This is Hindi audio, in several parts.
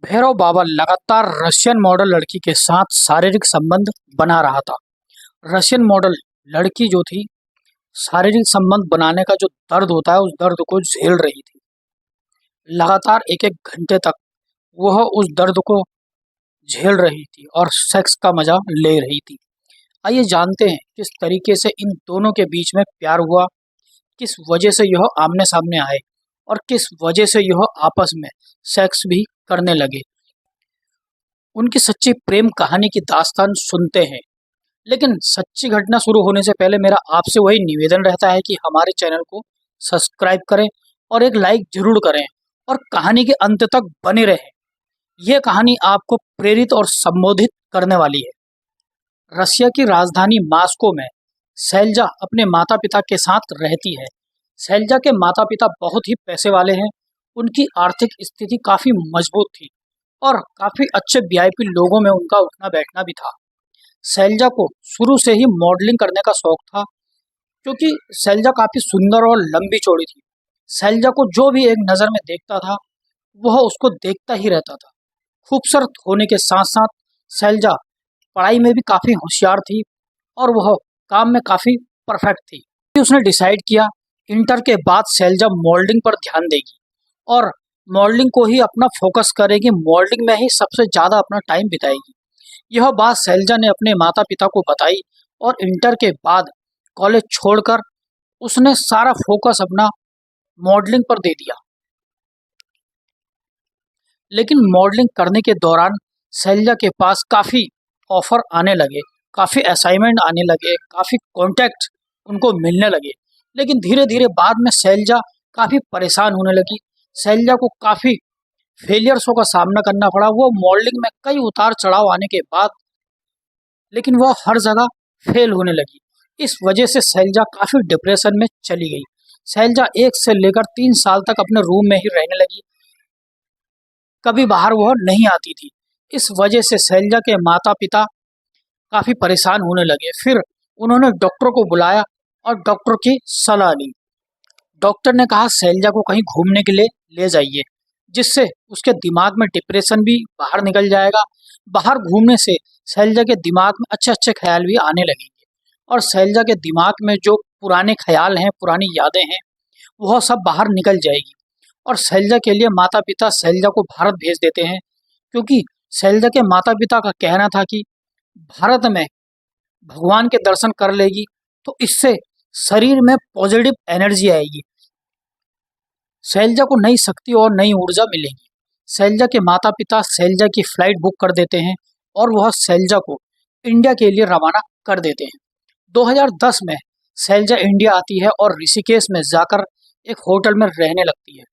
भैरव बाबा लगातार रशियन मॉडल लड़की के साथ शारीरिक संबंध बना रहा था। रशियन मॉडल लड़की जो थी, शारीरिक संबंध बनाने का जो दर्द होता है, उस दर्द को झेल रही थी। लगातार एक एक घंटे तक वह उस दर्द को झेल रही थी और सेक्स का मजा ले रही थी। आइए जानते हैं किस तरीके से इन दोनों के बीच में प्यार हुआ, किस वजह से यह आमने सामने आए और किस वजह से यह आपस में सेक्स भी करने लगे। उनकी सच्ची प्रेम कहानी की दास्तान सुनते हैं। लेकिन सच्ची घटना शुरू होने से पहले मेरा आपसे वही निवेदन रहता है कि हमारे चैनल को सब्सक्राइब करें और एक लाइक जरूर करें और कहानी के अंत तक बने रहें। यह कहानी आपको प्रेरित और संबोधित करने वाली है। रशिया की राजधानी मॉस्को में शैलजा अपने माता पिता के साथ रहती है। शैलजा के माता पिता बहुत ही पैसे वाले हैं। उनकी आर्थिक स्थिति काफ़ी मजबूत थी और काफ़ी अच्छे वीआईपी लोगों में उनका उठना बैठना भी था। शैलजा को शुरू से ही मॉडलिंग करने का शौक था, क्योंकि शैलजा काफ़ी सुंदर और लंबी चौड़ी थी। शैलजा को जो भी एक नज़र में देखता था, वह उसको देखता ही रहता था। खूबसूरत होने के साथ साथ शैलजा पढ़ाई में भी काफ़ी होशियार थी और वह काम में काफ़ी परफेक्ट थी। उसने डिसाइड किया इंटर के बाद शैलजा मॉडलिंग पर ध्यान देगी और मॉडलिंग को ही अपना फोकस करेगी, मॉडलिंग में ही सबसे ज़्यादा अपना टाइम बिताएगी। यह बात शैलजा ने अपने माता पिता को बताई और इंटर के बाद कॉलेज छोड़कर उसने सारा फोकस अपना मॉडलिंग पर दे दिया। लेकिन मॉडलिंग करने के दौरान शैलजा के पास काफ़ी ऑफर आने लगे, काफ़ी असाइनमेंट आने लगे, काफ़ी कॉन्टैक्ट उनको मिलने लगे। लेकिन धीरे धीरे बाद में शैलजा काफ़ी परेशान होने लगी। शैलजा को काफ़ी फेलियर्सों का सामना करना पड़ा। वो मॉडलिंग में कई उतार चढ़ाव आने के बाद लेकिन वह हर जगह फेल होने लगी। इस वजह से शैलजा काफ़ी डिप्रेशन में चली गई। शैलजा 1 से लेकर 3 साल तक अपने रूम में ही रहने लगी, कभी बाहर वह नहीं आती थी। इस वजह से शैलजा के माता पिता काफ़ी परेशान होने लगे। फिर उन्होंने डॉक्टर को बुलाया और डॉक्टर की सलाह ली। डॉक्टर ने कहा शैलजा को कहीं घूमने के लिए ले जाइए, जिससे उसके दिमाग में डिप्रेशन भी बाहर निकल जाएगा। बाहर घूमने से शैलजा के दिमाग में अच्छे अच्छे ख्याल भी आने लगेंगे और शैलजा के दिमाग में जो पुराने ख्याल हैं, पुरानी यादें हैं, वह सब बाहर निकल जाएगी। और शैलजा के लिए माता पिता शैलजा को भारत भेज देते हैं, क्योंकि शैलजा के माता पिता का कहना था कि भारत में भगवान के दर्शन कर लेगी तो इससे शरीर में पॉजिटिव एनर्जी आएगी, शैलजा को नई शक्ति और नई ऊर्जा मिलेगी। शैलजा के माता पिता शैलजा की फ्लाइट बुक कर देते हैं और वह शैलजा को इंडिया के लिए रवाना कर देते हैं। 2010 में शैलजा इंडिया आती है और ऋषिकेश में जाकर एक होटल में रहने लगती है।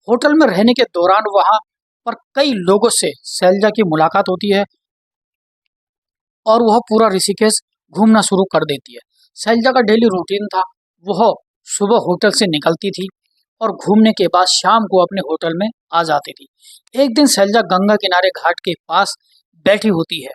होटल में रहने के दौरान वहाँ पर कई लोगों से शैलजा की मुलाकात होती है और वह पूरा ऋषिकेश घूमना शुरू कर देती है। शैलजा का डेली रूटीन था, वह सुबह होटल से निकलती थी और घूमने के बाद शाम को अपने होटल में आ जाती थी। एक दिन शैलजा गंगा किनारे घाट के पास बैठी होती है।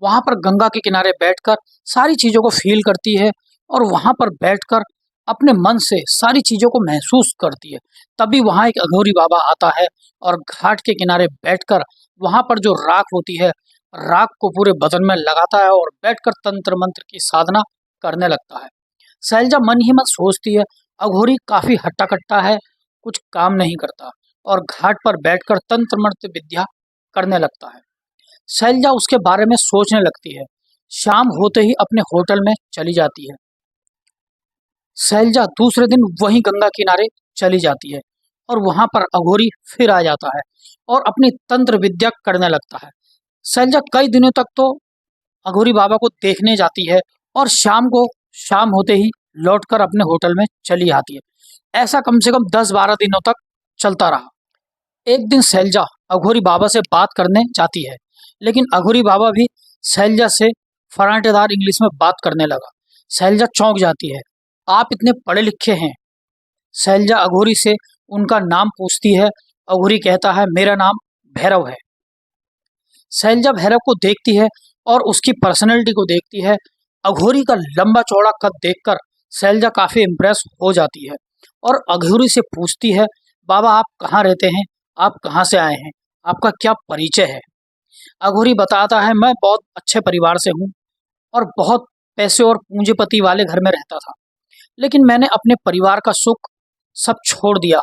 वहाँ पर गंगा के किनारे बैठकर सारी चीज़ों को फील करती है और वहाँ पर बैठकर अपने मन से सारी चीज़ों को महसूस करती है। तभी वहाँ एक अघोरी बाबा आता है और घाट के किनारे बैठकर वहाँ पर जो राख होती है, राख को पूरे बदन में लगाता है और बैठकर तंत्र मंत्र की साधना करने लगता है। शैलजा मन ही मन सोचती है अघोरी काफ़ी हट्टा कट्टा है, कुछ काम नहीं करता, और घाट पर बैठकर तंत्र मंत्र विद्या करने लगता है। शैलजा उसके बारे में सोचने लगती है। शाम होते ही अपने होटल में चली जाती है। शैलजा दूसरे दिन वहीं गंगा किनारे चली जाती है और वहां पर अघोरी फिर आ जाता है और अपनी तंत्र विद्या करने लगता है। शैलजा कई दिनों तक तो अघोरी बाबा को देखने जाती है और शाम होते ही लौटकर अपने होटल में चली आती है। ऐसा कम से कम 10-12 दिनों तक चलता रहा। एक दिन शैलजा अघोरी बाबा से बात करने जाती है, लेकिन अघोरी बाबा भी शैलजा से फराटेदार इंग्लिश में बात करने लगा। शैलजा चौंक जाती है, आप इतने पढ़े लिखे हैं। शैलजा अघोरी से उनका नाम पूछती है। अघोरी कहता है मेरा नाम भैरव है। शैलजा भैरव को देखती है और उसकी पर्सनैलिटी को देखती है। अघोरी का लंबा चौड़ा कद देखकर शैलजा काफ़ी इम्प्रेस हो जाती है और अघोरी से पूछती है बाबा आप कहाँ रहते हैं, आप कहाँ से आए हैं, आपका क्या परिचय है। अघोरी बताता है, मैं बहुत अच्छे परिवार से हूँ और बहुत पैसे और पूंजीपति वाले घर में रहता था, लेकिन मैंने अपने परिवार का सुख सब छोड़ दिया।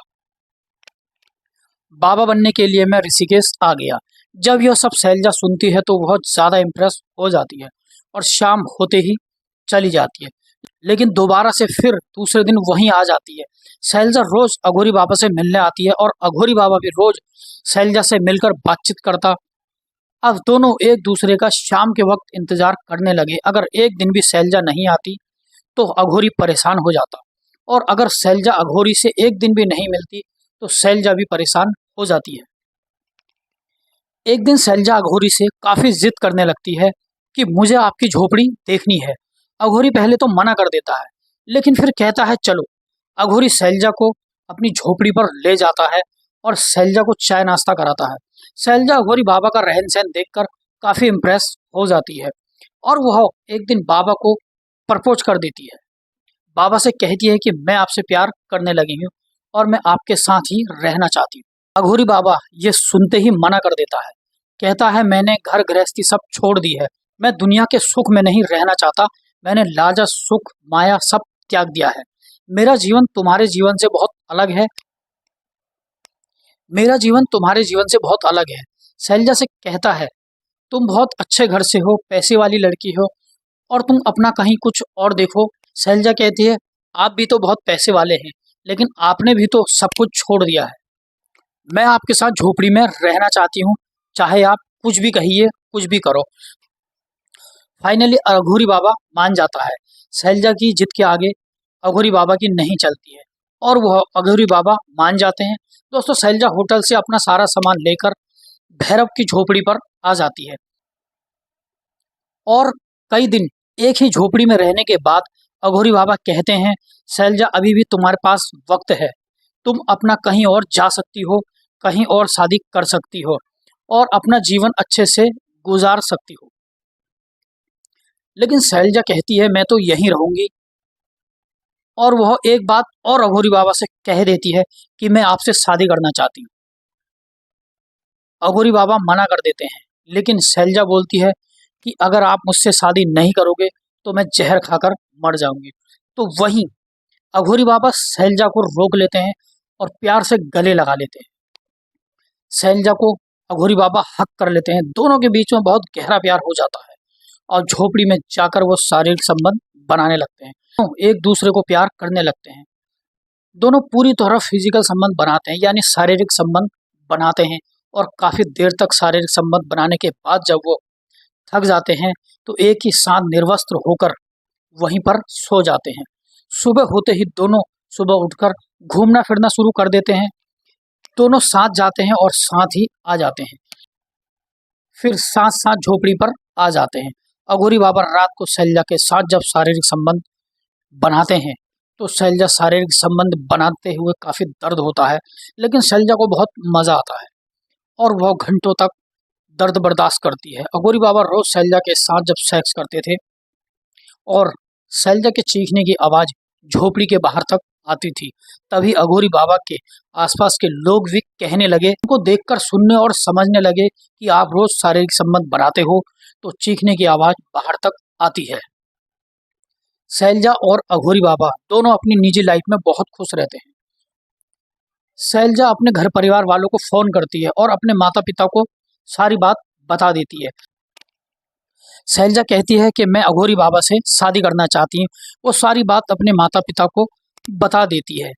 बाबा बनने के लिए मैं ऋषिकेश आ गया। जब यह सब शैलजा सुनती है तो बहुत ज़्यादा इम्प्रेस हो जाती है और शाम होते ही चली जाती है, लेकिन दोबारा से फिर दूसरे दिन वहीं आ जाती है। शैलजा रोज अघोरी बाबा से मिलने आती है और अघोरी बाबा भी रोज शैलजा से मिलकर बातचीत करता। अब दोनों एक दूसरे का शाम के वक्त इंतजार करने लगे। अगर एक दिन भी शैलजा नहीं आती तो अघोरी परेशान हो जाता, और अगर शैलजा अघोरी से एक दिन भी नहीं मिलती तो शैलजा भी परेशान हो जाती है। एक दिन शैलजा अघोरी से काफी जिद करने लगती है कि मुझे आपकी झोपड़ी देखनी है। अघोरी पहले तो मना कर देता है, लेकिन फिर कहता है चलो। अघोरी शैलजा को अपनी झोपड़ी पर ले जाता है और शैलजा को चाय नाश्ता कराता है। शैलजा अघोरी बाबा का रहन सहन देखकर काफी इम्प्रेस हो जाती है और वह एक दिन बाबा को प्रपोज कर देती है। बाबा से कहती है कि मैं आपसे प्यार करने लगी हूँ और मैं आपके साथ ही रहना चाहती हूँ। अघोरी बाबा ये सुनते ही मना कर देता है। कहता है, मैंने घर गृहस्थी सब छोड़ दी है, मैं दुनिया के सुख में नहीं रहना चाहता, मैंने लालच सुख माया सब त्याग दिया है। मेरा जीवन तुम्हारे जीवन से बहुत अलग है, मेरा जीवन तुम्हारे जीवन से बहुत अलग है। शैलजा से कहता है, तुम बहुत अच्छे घर से हो, पैसे वाली लड़की हो और तुम अपना कहीं कुछ और देखो। शैलजा कहती है, आप भी तो बहुत पैसे वाले हैं, लेकिन आपने भी तो सब कुछ छोड़ दिया है। मैं आपके साथ झोपड़ी में रहना चाहती हूँ, चाहे आप कुछ भी कहिए, कुछ भी करो। फाइनली अघोरी बाबा मान जाता है। शैलजा की जिद के आगे अघोरी बाबा की नहीं चलती है और वह अघोरी बाबा मान जाते हैं। दोस्तों, शैलजा होटल से अपना सारा सामान लेकर भैरव की झोपड़ी पर आ जाती है और कई दिन एक ही झोपड़ी में रहने के बाद अघोरी बाबा कहते हैं, शैलजा अभी भी तुम्हारे पास वक्त है, तुम अपना कहीं और जा सकती हो, कहीं और शादी कर सकती हो और अपना जीवन अच्छे से गुजार सकती हो। लेकिन शैलजा कहती है, मैं तो यहीं रहूंगी, और वह एक बात और अघोरी बाबा से कह देती है कि मैं आपसे शादी करना चाहती हूँ। अघोरी बाबा मना कर देते हैं, लेकिन शैलजा बोलती है कि अगर आप मुझसे शादी नहीं करोगे तो मैं जहर खाकर मर जाऊंगी। तो वहीं अघोरी बाबा शैलजा को रोक लेते हैं और प्यार से गले लगा लेते हैं। शैलजा को अघोरी बाबा हक कर लेते हैं। दोनों के बीच में बहुत गहरा प्यार हो जाता है और झोपड़ी में जाकर वो शारीरिक संबंध बनाने लगते हैं, तो एक दूसरे को प्यार करने लगते हैं। दोनों पूरी तरह फिजिकल संबंध बनाते हैं, यानी शारीरिक संबंध बनाते हैं, और काफी देर तक शारीरिक संबंध बनाने के बाद जब वो थक जाते हैं तो एक ही साथ निर्वस्त्र होकर वहीं पर सो जाते हैं। सुबह होते ही दोनों सुबह उठकर घूमना फिरना शुरू कर देते हैं। दोनों साथ जाते हैं और साथ ही आ जाते हैं, फिर साथ साथ झोपड़ी पर आ जाते हैं। अघोरी बाबा रात को शैलजा के साथ जब शारीरिक संबंध बनाते हैं तो शैलजा शारीरिक संबंध बनाते हुए काफी दर्द होता है, लेकिन शैलजा को बहुत मजा आता है और वह घंटों तक दर्द बर्दाश्त करती है। अघोरी बाबा रोज शैलजा के साथ जब सेक्स करते थे और शैलजा के चीखने की आवाज झोपड़ी के बाहर तक आती थी, तभी अघोरी बाबा के आसपास के लोग भी कहने लगे, उनको देखकर सुनने और समझने लगे कि आप रोज शारीरिक संबंध बनाते हो तो चीखने की आवाज बाहर तक आती है। शैलजा और अघोरी बाबा दोनों अपनी निजी लाइफ में बहुत खुश रहते हैं। शैलजा अपने घर परिवार वालों को फोन करती है और अपने माता पिता को सारी बात बता देती है। शैलजा कहती है कि मैं अघोरी बाबा से शादी करना चाहती हूँ। वो सारी बात अपने माता पिता को बता देती है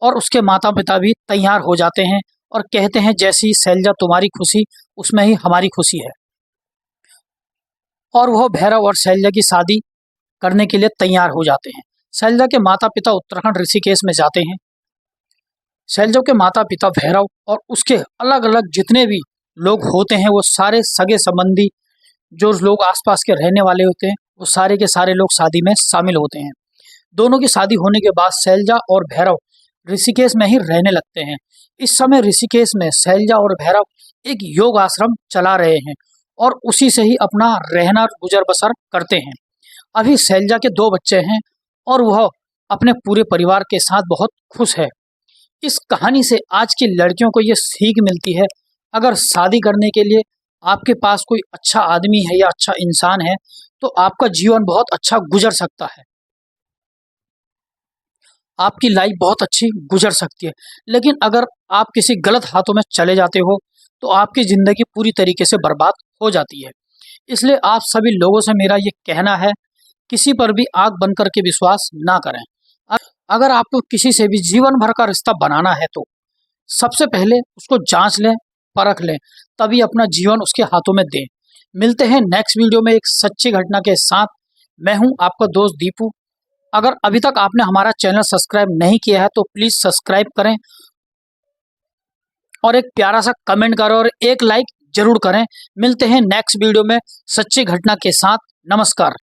और उसके माता पिता भी तैयार हो जाते हैं और कहते हैं, जैसी शैलजा तुम्हारी खुशी उसमें ही हमारी खुशी है, और वह भैरव और शैलजा की शादी करने के लिए तैयार हो जाते हैं। शैलजा के माता पिता उत्तराखंड ऋषिकेश में जाते हैं। शैलजा के माता पिता भैरव और उसके अलग अलग जितने भी लोग होते हैं, वो सारे सगे संबंधी जो लोग आसपास के रहने वाले होते हैं, वो सारे के सारे लोग शादी में शामिल होते हैं। दोनों की शादी होने के बाद शैलजा और भैरव ऋषिकेश में ही रहने लगते हैं। इस समय ऋषिकेश में शैलजा और भैरव एक योग आश्रम चला रहे हैं और उसी से ही अपना रहना गुजर बसर करते हैं। अभी शैलजा के 2 बच्चे हैं और वह अपने पूरे परिवार के साथ बहुत खुश है। इस कहानी से आज की लड़कियों को ये सीख मिलती है, अगर शादी करने के लिए आपके पास कोई अच्छा आदमी है या अच्छा इंसान है, तो आपका जीवन बहुत अच्छा गुजर सकता है, आपकी लाइफ बहुत अच्छी गुजर सकती है। लेकिन अगर आप किसी गलत हाथों में चले जाते हो, तो आपकी ज़िंदगी पूरी तरीके से बर्बाद हो जाती है। इसलिए आप सभी लोगों से मेरा ये कहना है, किसी पर भी आँख बंद करके विश्वास ना करें। अ अगर आपको किसी से भी जीवन भर का रिश्ता बनाना है, तो सबसे पहले उसको जाँच लें, परख लें, तभी अपना जीवन उसके हाथों में दें। मिलते हैं नेक्स्ट वीडियो में एक सच्ची घटना के साथ। मैं हूँ आपका दोस्त दीपू। अगर अभी तक आपने हमारा चैनल सब्सक्राइब नहीं किया है, तो प्लीज़ सब्सक्राइब करें और एक प्यारा सा कमेंट करें और एक लाइक ज़रूर करें। मिलते हैं नेक्स्ट वीडियो में सच्ची घटना के साथ। नमस्कार।